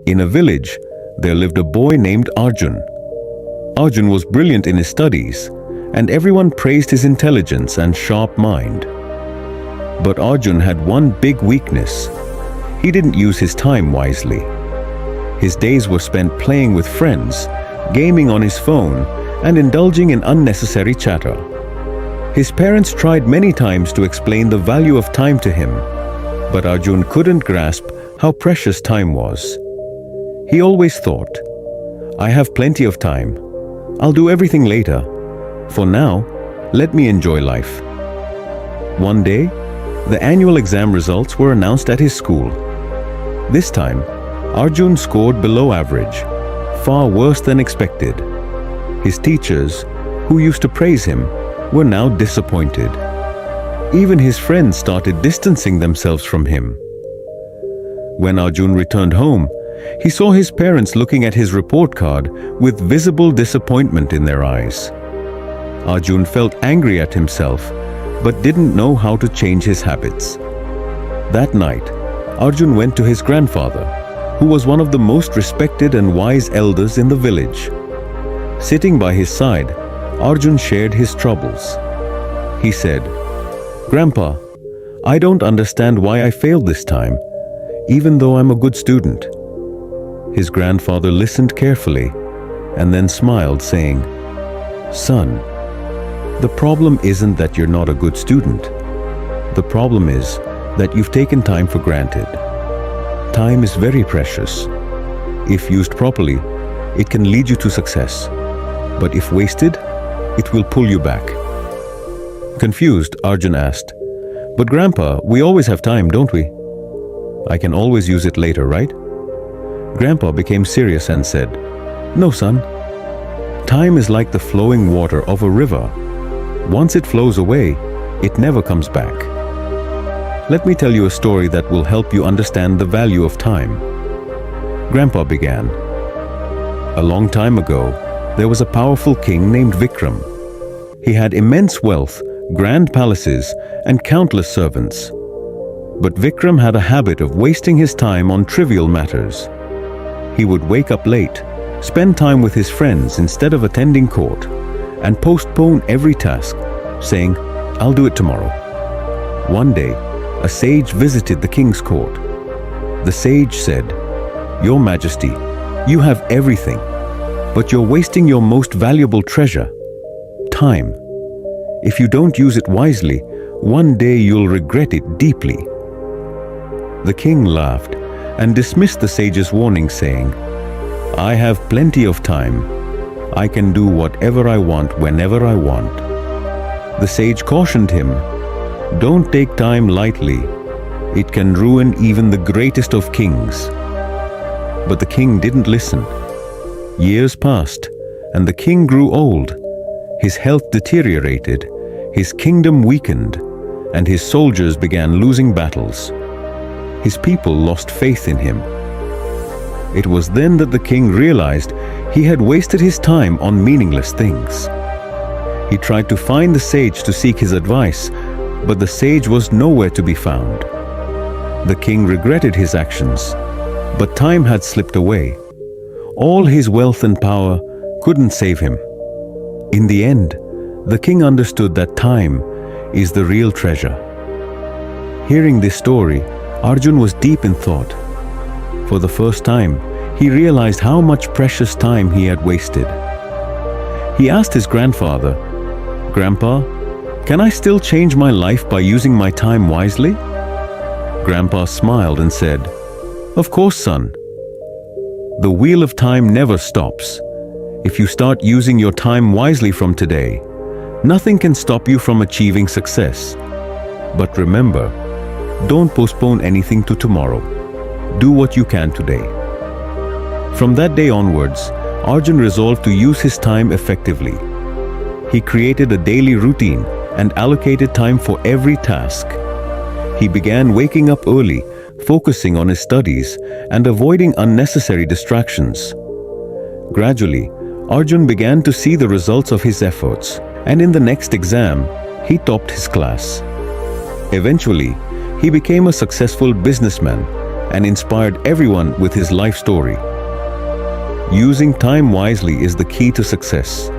In a village, there lived a boy named Arjun. Arjun was brilliant in his studies, and everyone praised his intelligence and sharp mind. But Arjun had one big weakness. He didn't use his time wisely. His days were spent playing with friends, gaming on his phone, and indulging in unnecessary chatter. His parents tried many times to explain the value of time to him, but Arjun couldn't grasp how precious time was. He always thought, "I have plenty of time. I'll do everything later. For now, let me enjoy life." One day, the annual exam results were announced at his school. This time, Arjun scored below average, far worse than expected. His teachers, who used to praise him, were now disappointed. Even his friends started distancing themselves from him. When Arjun returned home, he saw his parents looking at his report card with visible disappointment in their eyes. Arjun felt angry at himself, but didn't know how to change his habits. That night, Arjun went to his grandfather, who was one of the most respected and wise elders in the village. Sitting by his side, Arjun shared his troubles. He said, "Grandpa, I don't understand why I failed this time, even though I'm a good student." His grandfather listened carefully and then smiled, saying, "Son, the problem isn't that you're not a good student. The problem is that you've taken time for granted. Time is very precious. If used properly, it can lead you to success. But if wasted, it will pull you back." Confused, Arjun asked, "But Grandpa, we always have time, don't we? I can always use it later, right?" Grandpa became serious and said, "No, son. Time is like the flowing water of a river. Once it flows away, it never comes back. Let me tell you a story that will help you understand the value of time." Grandpa began. A long time ago, there was a powerful king named Vikram. He had immense wealth, grand palaces, and countless servants. But Vikram had a habit of wasting his time on trivial matters. He would wake up late, spend time with his friends instead of attending court, and postpone every task, saying, "I'll do it tomorrow." One day, a sage visited the king's court. The sage said, "Your Majesty, you have everything, but you're wasting your most valuable treasure, time. If you don't use it wisely, one day you'll regret it deeply." The king laughed and dismissed the sage's warning, saying, "I have plenty of time. I can do whatever I want whenever I want." The sage cautioned him, "Don't take time lightly. It can ruin even the greatest of kings." But the king didn't listen. Years passed, and the king grew old. His health deteriorated, his kingdom weakened, and his soldiers began losing battles. His people lost faith in him. It was then that the king realized he had wasted his time on meaningless things. He tried to find the sage to seek his advice, but the sage was nowhere to be found. The king regretted his actions, but time had slipped away. All his wealth and power couldn't save him. In the end, the king understood that time is the real treasure. Hearing this story, Arjun was deep in thought. For the first time, he realized how much precious time he had wasted. He asked his grandfather, "Grandpa, can I still change my life by using my time wisely?" Grandpa smiled and said, "Of course, son. The wheel of time never stops. If you start using your time wisely from today, nothing can stop you from achieving success. But remember, don't postpone anything to tomorrow. Do what you can today." From that day onwards, Arjun resolved to use his time effectively. He created a daily routine and allocated time for every task. He began waking up early, focusing on his studies, and avoiding unnecessary distractions. Gradually, Arjun began to see the results of his efforts, and in the next exam, he topped his class. Eventually, he became a successful businessman and inspired everyone with his life story. Using time wisely is the key to success.